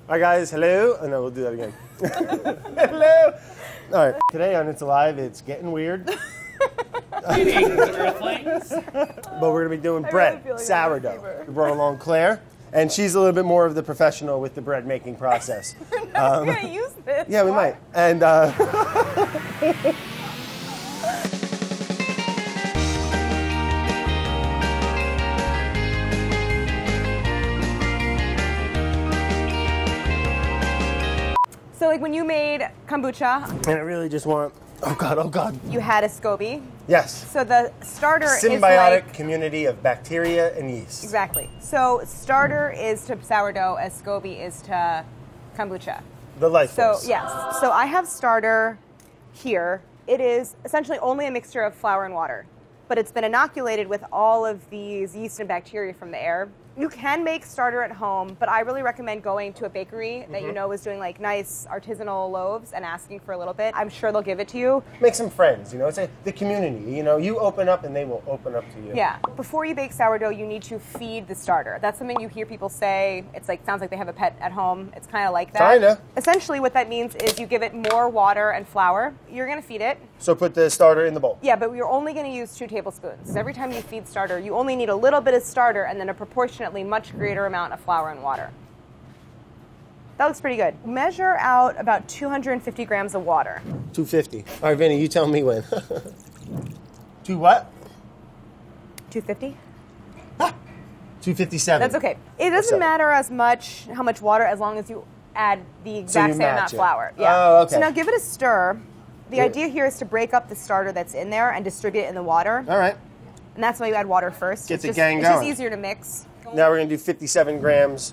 All right, guys, hello. Oh, no, we'll do that again. Hello. All right, today on It's Alive, it's getting weird. Earthlings. But we're going to be doing bread, like sourdough. We brought along Claire, and she's a little bit more of the professional with the bread making process. We're not going to use this. Yeah, we might. And so like when you made kombucha, and I really just want, oh God. you had a SCOBY. Yes. So the starter is symbiotic like, community of bacteria and yeast. exactly. So starter is to sourdough as SCOBY is to kombucha. The life So force. yes. So I have starter here. It is essentially only a mixture of flour and water, but it's been inoculated with all of these yeast and bacteria from the air. You can make starter at home, but I really recommend going to a bakery that you know is doing like nice artisanal loaves and asking for a little bit. I'm sure they'll give it to you. Make some friends, you know, it's like the community, you know, you open up and they will open up to you. Yeah. Before you bake sourdough, you need to feed the starter. That's something you hear people say. It's like, sounds like they have a pet at home. It's kind of like that. Kinda. Essentially what that means is you give it more water and flour. You're going to feed it. So put the starter in the bowl. Yeah, but you're only going to use 2 tablespoons. Every time you feed starter, you only need a little bit of starter and then a proportionately much greater amount of flour and water. That looks pretty good. Measure out about 250 grams of water. 250. All right, Vinny, you tell me when. Two what? 250? 257. That's okay. It doesn't matter as much how much water as long as you add the exact same amount of flour. Yeah. Oh, okay. So now give it a stir. The idea here is to break up the starter that's in there and distribute it in the water. All right. And that's why you add water first. Get the It's gang just going. easier to mix. Now we're going to do 57 grams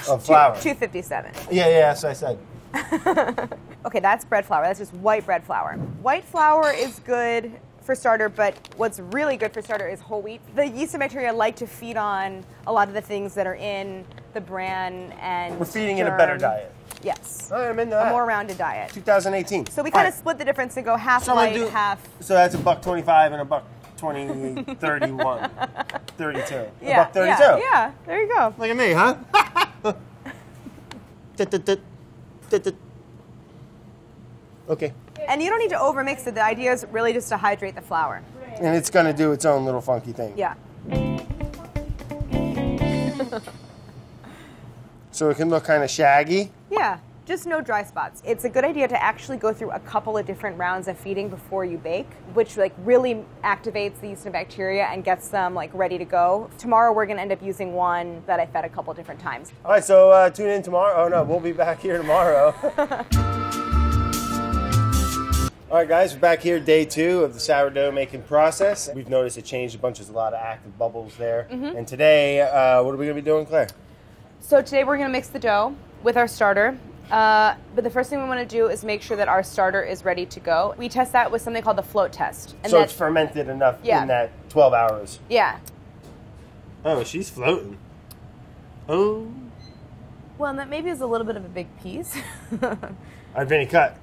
of flour. 257. Yeah, that's what I said. Okay, that's bread flour. That's just white bread flour. White flour is good for starter, but what's really good for starter is whole wheat. The yeast and bacteria like to feed on a lot of the things that are in the bran and We're feeding it a germ. better diet. Yes. All right, I'm into that. A more rounded diet. 2018. So we kind of split the difference and go half white, half... So that's $1.25 and $1.20, 31, 32. Yeah, $1.32. yeah, there you go. Look at me, huh? Okay. And you don't need to overmix it. The idea is really just to hydrate the flour. And it's going to do its own little funky thing. Yeah. So it can look kind of shaggy. Yeah, just no dry spots. It's a good idea to actually go through a couple of different rounds of feeding before you bake, which like really activates the yeast and bacteria and gets them like ready to go. Tomorrow we're going to end up using one that I fed a couple different times. All right, so tune in tomorrow. Oh no, we'll be back here tomorrow. All right, guys, we're back here, day 2 of the sourdough making process. We've noticed it changed a bunch. There's a lot of active bubbles there. And today, what are we going to be doing, Claire? So today we're going to mix the dough with our starter. But the first thing we want to do is make sure that our starter is ready to go. We test that with something called the float test. And so it's fermented enough in that 12 hours. Yeah. Oh, she's floating. Oh. Well, and that maybe is a little bit of a big piece. All right, Vinny, cut.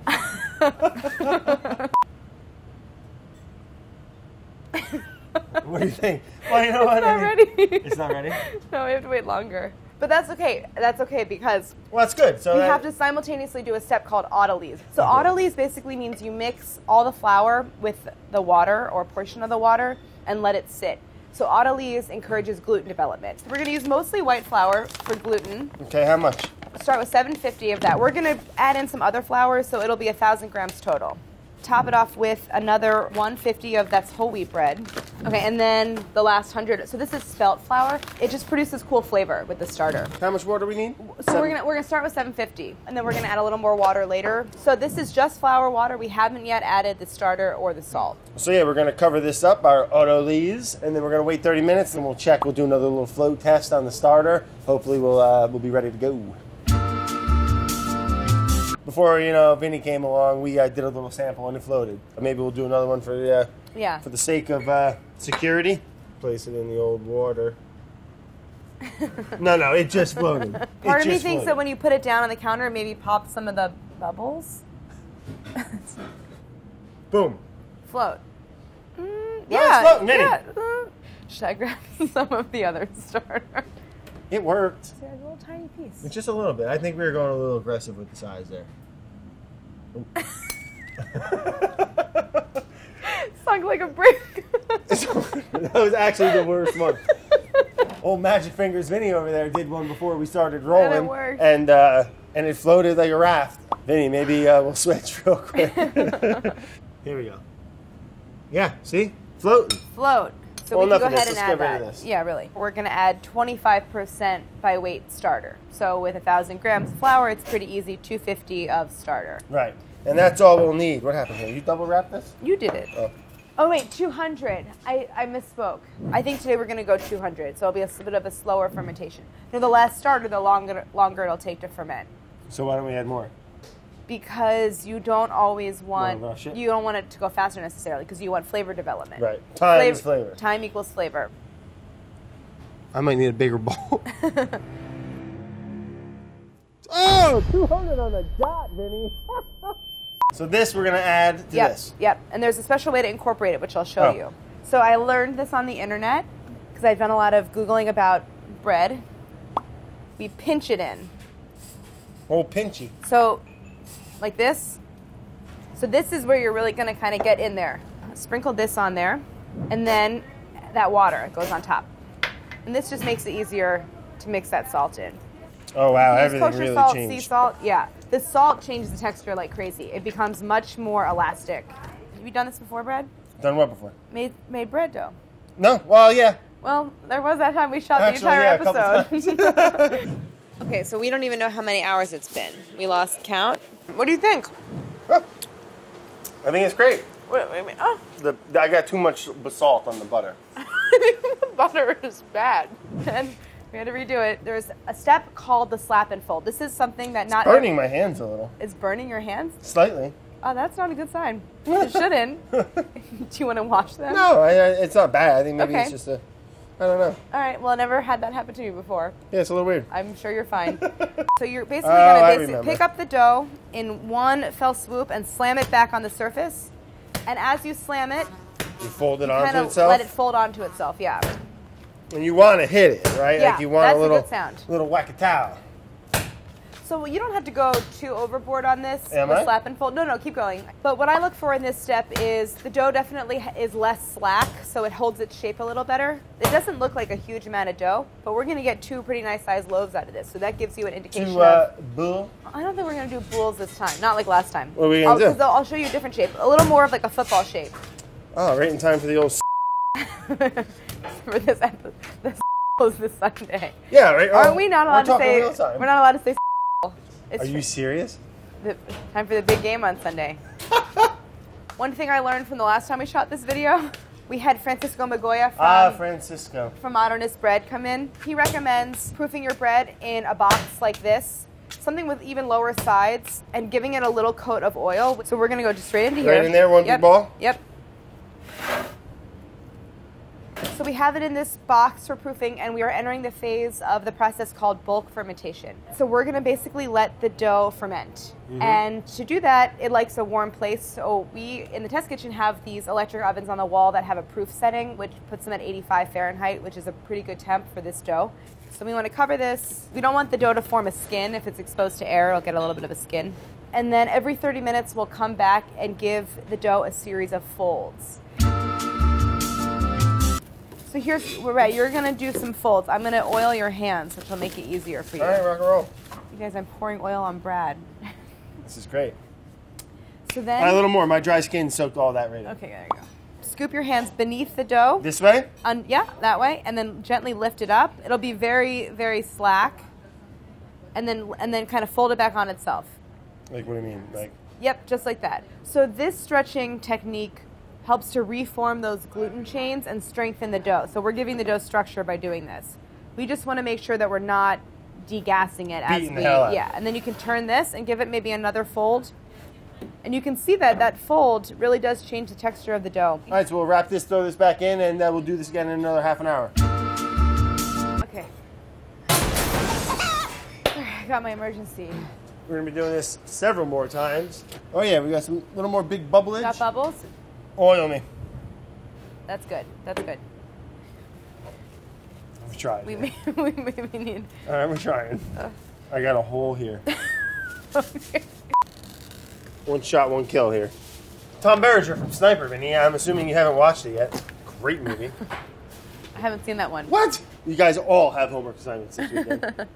What do you think? Well, you know what? It's not ready. It's not ready? No, we have to wait longer. But that's okay. That's okay because Well, that's good. So you have to simultaneously do a step called autolyse. So autolyse basically means you mix all the flour with the water or a portion of the water and let it sit. So autolyse encourages gluten development. We're going to use mostly white flour for gluten. Okay, how much? Start with 750 of that. We're going to add in some other flours, so it'll be 1,000 grams total. Top it off with another 150 of that's whole wheat bread. Okay, and then the last 100. So this is spelt flour. It just produces cool flavor with the starter. How much water do we need? So we're gonna start with 750, and then we're gonna add a little more water later. So this is just flour water. We haven't yet added the starter or the salt. So yeah, we're gonna cover this up, our autolyse, and then we're gonna wait 30 minutes, and we'll check. We'll do another little float test on the starter. Hopefully, we'll be ready to go. Before Vinny came along, we did a little sample and it floated. Maybe we'll do another one for the sake of security. Place it in the old water. No, it just floated. Part of me thinks that when you put it down on the counter, it maybe pops some of the bubbles. Boom. Float. No, it's floating, Vinny. Should I grab some of the other starter? It worked. See, a little tiny piece. It's just a little bit. I think we were going a little aggressive with the size there. Sunk like a brick. That was actually the worst one. Old Magic Fingers Vinny over there did one before we started rolling. And it worked. And it floated like a raft. Vinny, maybe we'll switch real quick. Here we go. Yeah, see? Floating. Float. So well, we can go ahead and add that. This. Yeah, really. We're going to add 25% by weight starter. So with 1,000 grams of flour, it's pretty easy, 250 of starter. Right. And that's all we'll need. What happened here? You double wrap this? You did it. Oh wait, 200. I misspoke. I think today we're going to go 200, so it'll be a bit of a slower fermentation. The less starter, the longer it'll take to ferment. So why don't we add more? Because you don't always want, you don't want it to go faster necessarily, because you want flavor development. Right. Time is flavor. Time equals flavor. I might need a bigger bowl. Oh, 200 on the dot, Vinny. So this we're going to add to this. Yep, and there's a special way to incorporate it, which I'll show you. So I learned this on the internet, because I've done a lot of Googling about bread. We pinch it in. Oh, pinchy. So, like this. So this is where you're really going to kind of get in there. Sprinkle this on there, and then that water goes on top. And this just makes it easier to mix that salt in. Oh, wow, everything really salt, changed. Sea salt, yeah. The salt changes the texture like crazy. It becomes much more elastic. Have you done this before, Brad? Done what before? Made bread dough. No? Well, yeah. Well, there was that time we shot the entire episode. Okay, so we don't even know how many hours it's been. We lost count. What do you think? Oh, I think it's great. Wait a minute. Oh. I got too much salt on the butter. The butter is bad. And we had to redo it. There's a step called the slap and fold. This is something that not... It's burning my hands a little. It's burning your hands? Slightly. Oh, that's not a good sign. It shouldn't. Do you want to wash them? No, it's not bad. I think maybe it's just a... I don't know. All right. Well, I never had that happen to me before. Yeah, it's a little weird. I'm sure you're fine. So you're basically going to pick up the dough in one fell swoop and slam it back on the surface. And as you slam it, you fold it onto kind of itself? Let it fold onto itself, yeah. And you want to hit it, right? Yeah, like you want that's a good sound. Little whack-a-towel. So you don't have to go too overboard on this. Am I? Slap and fold. No, keep going. But what I look for in this step is the dough definitely is less slack, so it holds its shape a little better. It doesn't look like a huge amount of dough, but we're going to get 2 pretty nice sized loaves out of this. So that gives you an indication of... Bull? I don't think we're going to do bulls this time. Not like last time. What are we going to do? I'll show you a different shape. A little more of like a football shape. Oh, right in time for the old... For this episode. This Sunday. Yeah, right. Are we not allowed to say... We're not allowed to say... Are you serious? Time for the big game on Sunday. One thing I learned from the last time we shot this video, we had Francisco Magoya from Modernist Bread come in. He recommends proofing your bread in a box like this, something with even lower sides, and giving it a little coat of oil. So we're going to go just straight into here. Right in there, one big ball? Yep. So we have it in this box for proofing, and we are entering the phase of the process called bulk fermentation. So we're going to basically let the dough ferment. Mm-hmm. And to do that, it likes a warm place. So we, in the test kitchen, have these electric ovens on the wall that have a proof setting, which puts them at 85 Fahrenheit, which is a pretty good temp for this dough. So we want to cover this. We don't want the dough to form a skin. If it's exposed to air, it'll get a little bit of a skin. And then every 30 minutes, we'll come back and give the dough a series of folds. So here's, right, you're going to do some folds. I'm going to oil your hands, which will make it easier for you. All right, rock and roll. You guys, I'm pouring oil on Brad. This is great. So then... a little more. My dry skin soaked all that right in. Okay, there you go. Scoop your hands beneath the dough. This way? Yeah, that way. And then gently lift it up. It'll be very, very slack. And then kind of fold it back on itself. Like, what do you mean? Like... Yep, just like that. So this stretching technique helps to reform those gluten chains and strengthen the dough. So we're giving the dough structure by doing this. We just want to make sure that we're not degassing it as we... Yeah, and then you can turn this and give it maybe another fold. And you can see that that fold really does change the texture of the dough. All right, so we'll wrap this, throw this back in, and we'll do this again in another half an hour. Okay. I got my emergency. We're going to be doing this several more times. Oh yeah, we got some little more big bubblage. Got bubbles? Oil me. That's good. That's good. tried. We maybe need. All right, we're trying. I got a hole here. Okay. One shot, one kill here. Tom Berenger from Sniper, Vinny. I'm assuming you haven't watched it yet. Great movie. I haven't seen that one. What? You guys all have homework assignments this weekend.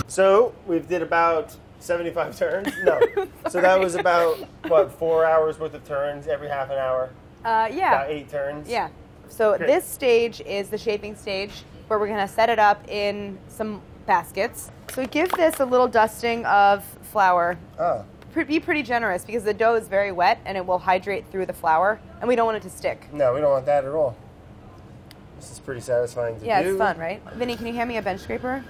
So, we did about 75 turns? No. So that was about, what, 4 hours worth of turns every half an hour? Yeah. About 8 turns? Yeah. So Great. This stage is the shaping stage where we're going to set it up in some baskets. So give this a little dusting of flour. Oh. Be pretty generous because the dough is very wet and it will hydrate through the flour and we don't want it to stick. No, we don't want that at all. This is pretty satisfying to do. Yeah, it's fun, right? Vinny, can you hand me a bench scraper?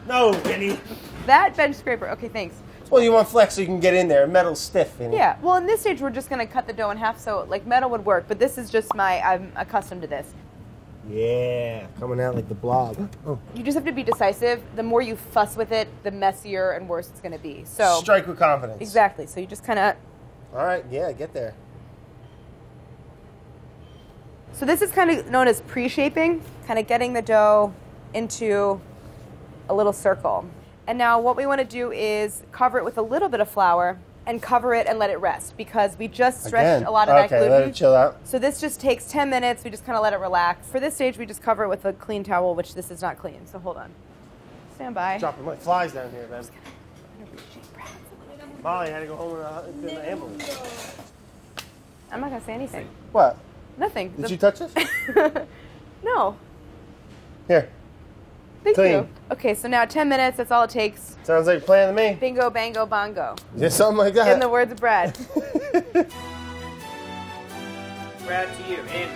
No, Vinny. That bench scraper. Okay, thanks. Well, you want flex so you can get in there. Metal's stiff, Vinny. Yeah. Well, in this stage, we're just going to cut the dough in half, so like metal would work. But this is just I'm accustomed to this. Yeah, coming out like the blob. Oh. You just have to be decisive. The more you fuss with it, the messier and worse it's going to be. So strike with confidence. Exactly. So you just kind of. All right. Yeah, get there. So this is kind of known as pre-shaping, kind of getting the dough into a little circle. And now what we want to do is cover it with a little bit of flour and cover it and let it rest because we just stretched a lot of that gluten. Okay, let it chill out. So this just takes 10 minutes. We just kind of let it relax. For this stage, we just cover it with a clean towel, which this is not clean. So hold on. Stand by. Dropping like flies down here, man. Molly had to go home in the ambulance. I'm not going to say anything. What? Nothing. Did you touch this? No. Here. Thank Clean. you. Okay, so now 10 minutes. That's all it takes. Sounds like a plan to me. Bingo, bango, bongo. Yeah, something like that. In the words of Brad. Brad, to you. In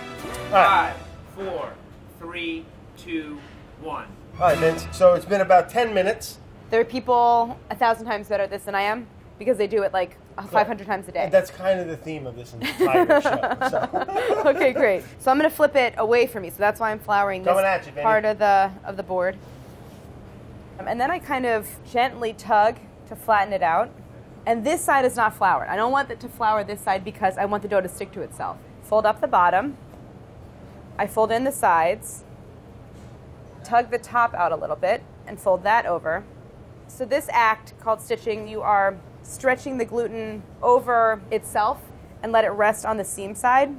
Right. 5, 4, 3, 2, 1. All right, Vince. So it's been about 10 minutes. There are people 1,000 times better at this than I am because they do it like 500 times a day. And that's kind of the theme of this entire show. So. Okay, great. So I'm going to flip it away from me. So that's why I'm flouring this Coming at you, baby. part of the board. And then I kind of gently tug to flatten it out. And this side is not floured. I don't want it to flour this side because I want the dough to stick to itself. Fold up the bottom. I fold in the sides. Tug the top out a little bit and fold that over. So this act called stitching, you are stretching the gluten over itself and let it rest on the seam side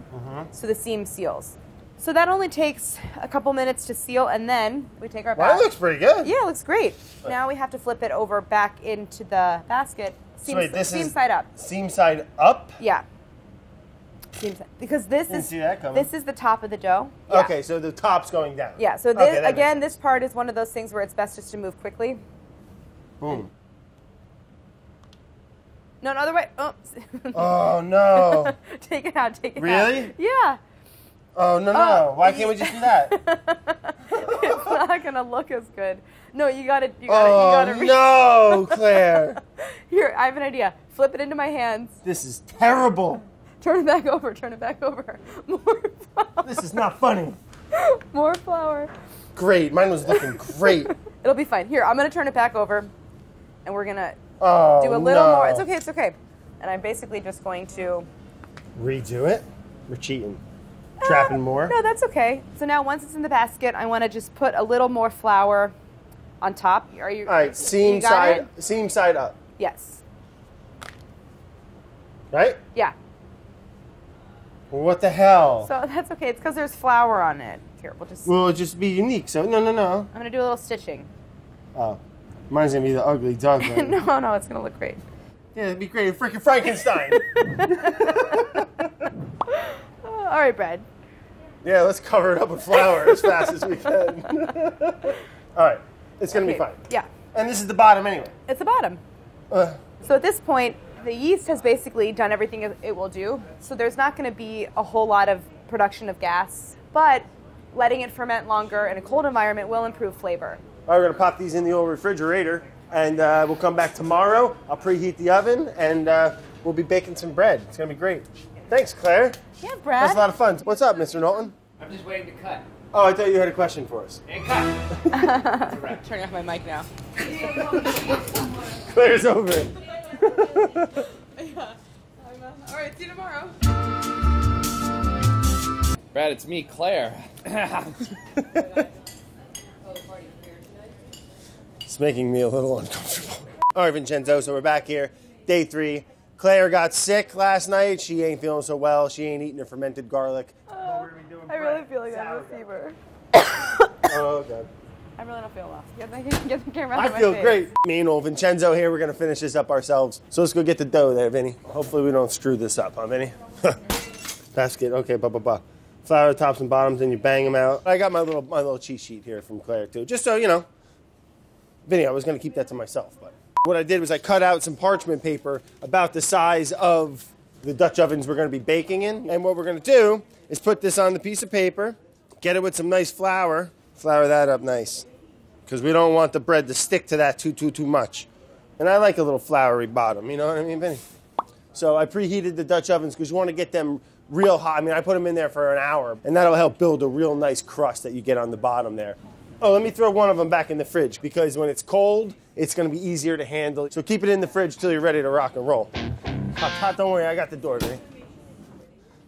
so the seam seals. So that only takes a couple minutes to seal and then we take our Well, that looks pretty good. Yeah, it looks great. Now we have to flip it over back into the basket. Seam, So wait, this seam is side up. Seam side up? Yeah. Seam side. Because this Didn't is see that coming. this is the top of the dough. Yeah. Okay, so the top's going down. Yeah, so Okay, this, that again, makes this part is one of those things where it's best just to move quickly. sense. Boom. No, other way. Oh, Oh, no. take it out. Take it out. Really? Yeah. Oh, no. Why can't we just do that? It's not gonna look as good. No, you got to. Oh, no, Claire. Here, I have an idea. Flip it into my hands. This is terrible. Turn it back over. Turn it back over. More flour. This is not funny. More flour. Great. Mine was looking great. It'll be fine. Here, I'm gonna turn it back over, and we're gonna Oh, do a little no. more. It's okay. It's okay. And I'm basically just going to. Redo it? We're cheating. Trapping more? No, that's okay. So now once it's in the basket, I want to just put a little more flour on top. Are you? All right, you seam got it? side up. Yes. Right? Yeah. Well, what the hell? So that's okay. It's because there's flour on it. Here, we'll just. Well, it'll just be unique. So, no. I'm gonna do a little stitching. Oh. Mine's going to be the ugly duckling. No, it's gonna look great. Yeah, it'd be great. Freaking Frankenstein. All right, Brad. Yeah, let's cover it up with flour as fast as we can. All right. It's going to be fine. Yeah. And this is the bottom anyway. It's the bottom. So at this point, the yeast has basically done everything it will do. So there's not going to be a whole lot of production of gas, but letting it ferment longer in a cold environment will improve flavor. All right, we're going to pop these in the old refrigerator, and we'll come back tomorrow. I'll preheat the oven, and we'll be baking some bread. It's going to be great. Thanks, Claire. Yeah, Brad. That's a lot of fun. What's up, Mr. Knowlton? I'm just waiting to cut. Oh, I thought you had a question for us. And cut. Turning off my mic now. Claire's over it. Yeah. All right, see you tomorrow. Brad, it's me, Claire. It's making me a little uncomfortable. All right, Vincenzo, so we're back here. Day 3. Claire got sick last night. She ain't feeling so well. She ain't eating her fermented garlic. I really feel like I have a fever. Oh, okay. I really don't feel well. Get the camera out I of my feel face. great. Me and old Vincenzo here, we're going to finish this up ourselves. So let's go get the dough there, Vinny. Hopefully we don't screw this up, huh, Vinny? Basket, okay, Flour tops and bottoms, and you bang them out. I got my little cheat sheet here from Claire, too. Just so, you know. Vinny, I was going to keep that to myself, but what I did was I cut out some parchment paper about the size of the Dutch ovens we're going to be baking in. And what we're going to do is put this on the piece of paper, get it with some nice flour, flour that up nice, because we don't want the bread to stick to that too much. And I like a little floury bottom, you know what I mean, Vinny? So I preheated the Dutch ovens because you want to get them real hot. I mean, I put them in there for an hour, and that'll help build a real nice crust that you get on the bottom there. Oh, let me throw one of them back in the fridge, because when it's cold, it's going to be easier to handle. So keep it in the fridge till you're ready to rock and roll. Hot, don't worry, I got the door, Vinny.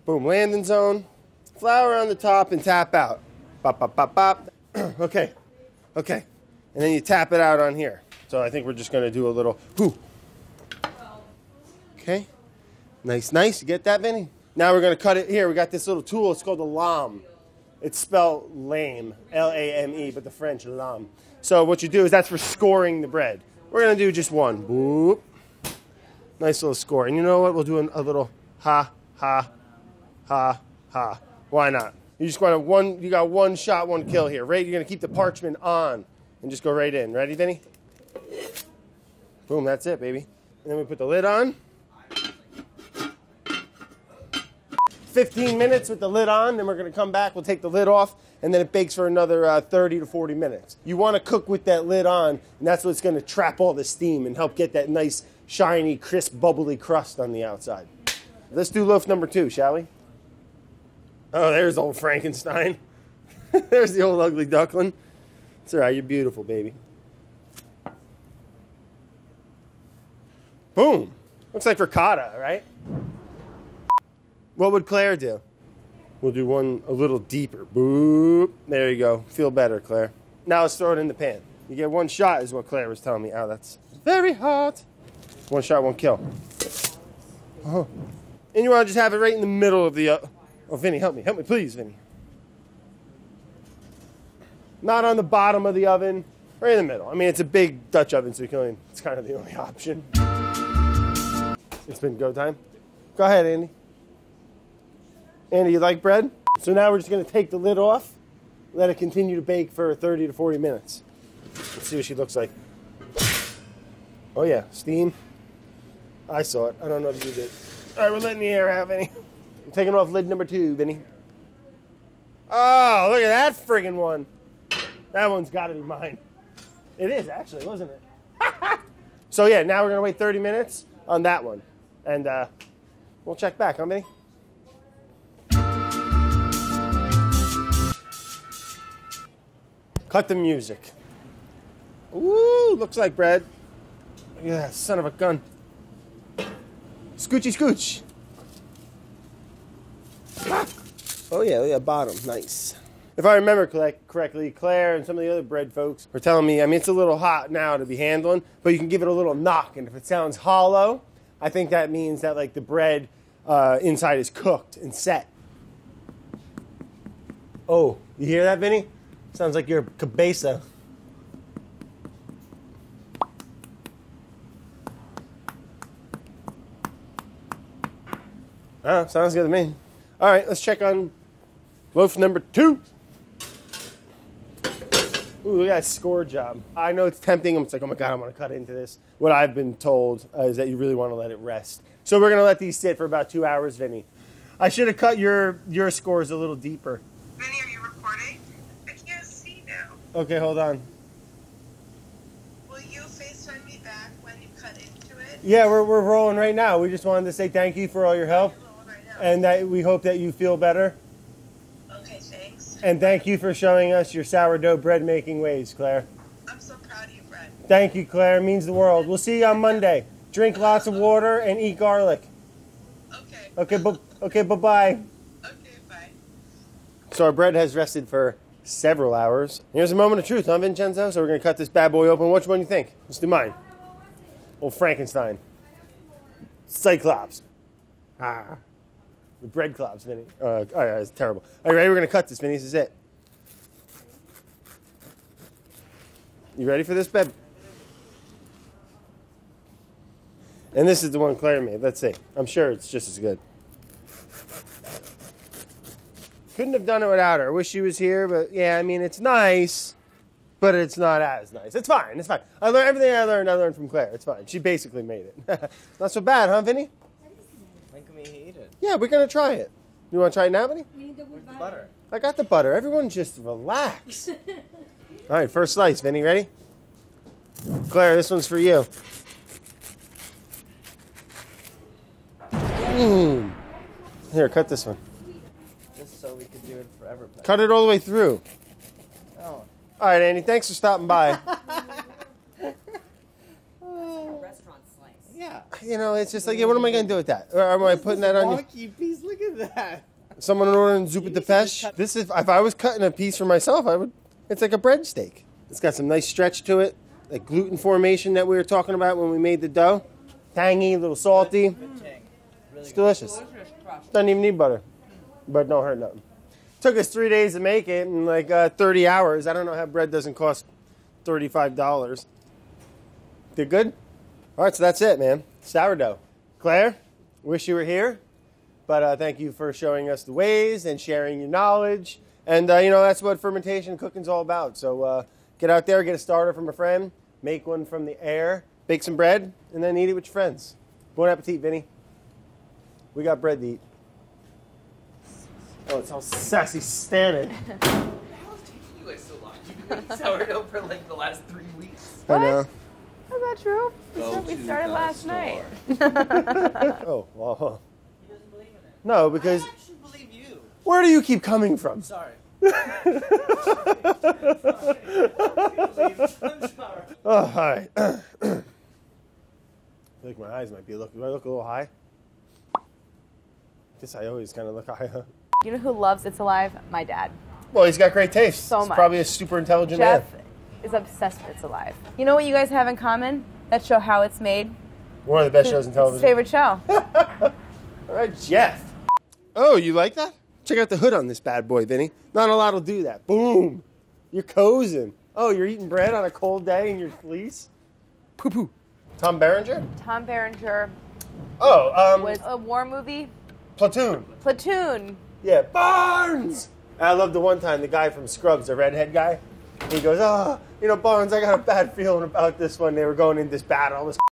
Boom, landing zone. Flour on the top and tap out. Bop, bop, bop, bop. Okay. And then you tap it out on here. So I think we're just going to do a little whoo. Okay. Nice. You get that, Vinny? Now we're going to cut it here. We got this little tool. It's called a lame. It's spelled lame, L-A-M-E, but the French, lame. So what you do is that's for scoring the bread. We're going to do just one. Boop. Nice little score. And you know what? We'll do a little ha. Why not? You just want you got one shot, one kill here. Right? You're going to keep the parchment on and just go right in. Ready, Vinny? Boom, that's it, baby. And then we put the lid on. 15 minutes with the lid on, then we're going to come back, we'll take the lid off, and then it bakes for another 30 to 40 minutes. You want to cook with that lid on, and that's what's going to trap all the steam and help get that nice, shiny, crisp, bubbly crust on the outside. Let's do loaf number 2, shall we? Oh, there's old Frankenstein. There's the old ugly duckling. It's all right, you're beautiful, baby. Boom. Looks like ricotta, right? What would Claire do? We'll do one a little deeper. Boop. There you go. Feel better, Claire. Now let's throw it in the pan. You get one shot is what Claire was telling me. Oh, that's very hot. One shot, one kill. Oh. And you want to just have it right in the middle of the... Oh, Vinny, help me. Help me, please, Vinny. Not on the bottom of the oven. Right in the middle. I mean, it's a big Dutch oven, so it's kind of the only option. It's been go time. Go ahead, Andy. Andy, you like bread? So now we're just going to take the lid off, let it continue to bake for 30 to 40 minutes. Let's see what she looks like. Oh, yeah, steam. I saw it. I don't know if you did. All right, we're letting the air out, Vinny. I'm taking off lid number 2, Vinny. Oh, look at that friggin' one. That one's got to be mine. It is, actually, wasn't it? So, yeah, now we're going to wait 30 minutes on that one. And we'll check back, huh, Vinny? Cut the music. Ooh, looks like bread. Look at that, son of a gun. Scoochy scooch. Ah. Oh yeah, bottom, nice. If I remember correctly, Claire and some of the other bread folks were telling me, I mean, it's a little hot now to be handling, but you can give it a little knock, and if it sounds hollow, I think that means that like the bread inside is cooked and set. Oh, you hear that, Vinny? Sounds like your cabeza. Oh, sounds good to me. All right, let's check on loaf number 2. Ooh, look at that score job. I know it's tempting. I'm like, oh my God, I'm going to cut into this. What I've been told is that you really want to let it rest. So we're going to let these sit for about 2 hours, Vinny. I should have cut your scores a little deeper. Vinny, are you recording? I can't see now. Okay, hold on. Will you FaceTime me back when you cut into it? Yeah, we're rolling right now. We just wanted to say thank you for all your help. And that we hope that you feel better. Okay, thanks. And thank you for showing us your sourdough bread making ways, Claire. I'm so proud of you, Brett. Thank you, Claire. It means the world. We'll see you on Monday. Drink lots of water and eat garlic. Okay. Okay, okay, bye-bye. Okay, bye. So our bread has rested for several hours. Here's a moment of truth, huh, Vincenzo? So we're going to cut this bad boy open. Which one do you think? Let's do mine. Old Frankenstein. Cyclops. Ah. The bread clops, Vinny. Oh, yeah, it's terrible. All right, ready? We're going to cut this, Vinny. This is it. You ready for this, babe? And this is the one Claire made. Let's see. I'm sure it's just as good. Couldn't have done it without her. I wish she was here, but yeah, I mean, it's nice, but it's not as nice. It's fine. It's fine. I learned everything I learned from Claire. It's fine. She basically made it. Not so bad, huh, Vinny? When can we eat it? Yeah, we're going to try it. You want to try it now, Vinny? Where's the butter? I got the butter. Everyone just relax. All right, first slice, Vinny. Ready? Claire, this one's for you. Here, cut this one. Just so we could do it forever. Cut it all the way through. Oh. All right, Andy, thanks for stopping by. Restaurant slice. Yeah. You know, it's just like, yeah, what am I going to do with that? Or am I putting that on you? Wonky piece. Look at that. Someone ordering zuppa tepache. This is, if I was cutting a piece for myself, I would. It's like a bread steak. It's got some nice stretch to it. Like gluten formation that we were talking about when we made the dough. Tangy, a little salty. It's delicious. Doesn't even need butter. But don't hurt nothing. Took us 3 days to make it in like 30 hours. I don't know how bread doesn't cost $35. Did good? All right, so that's it, man. Sourdough. Claire, wish you were here. But thank you for showing us the ways and sharing your knowledge. And, you know, that's what fermentation and cooking's all about. So get out there, get a starter from a friend, make one from the air, bake some bread, and then eat it with your friends. Bon appetit, Vinny. We got bread to eat. Oh, it's all sassy standing. How is it taking you guys so long? You've been making sourdough for like the last 3 weeks. I know. That's not true. We started last night. Oh, well. He doesn't believe in it. No, because I actually believe you. where do you keep coming from? Sorry. Oh, all right. I feel like my eyes might be looking. Do I look a little high? Guess I always kind of look high, huh? You know who loves It's Alive? My dad. Well, he's got great taste. So He's much. probably a super intelligent Jeff man. is obsessed with It's Alive. You know what you guys have in common? That show, How It's Made. One of the best shows in It's his television. favorite show. All right, Jeff. Oh, you like that? Check out the hood on this bad boy, Vinny. Not a lot will do that. Boom. You're cozying. Oh, you're eating bread on a cold day in your fleece? Poo-poo. Tom Berenger? Tom Berenger Oh, was a war movie. Platoon. Platoon. Yeah, Barnes! I love the one time the guy from Scrubs, the redhead guy, he goes, oh, you know, Barnes, I got a bad feeling about this one. They were going in this battle. This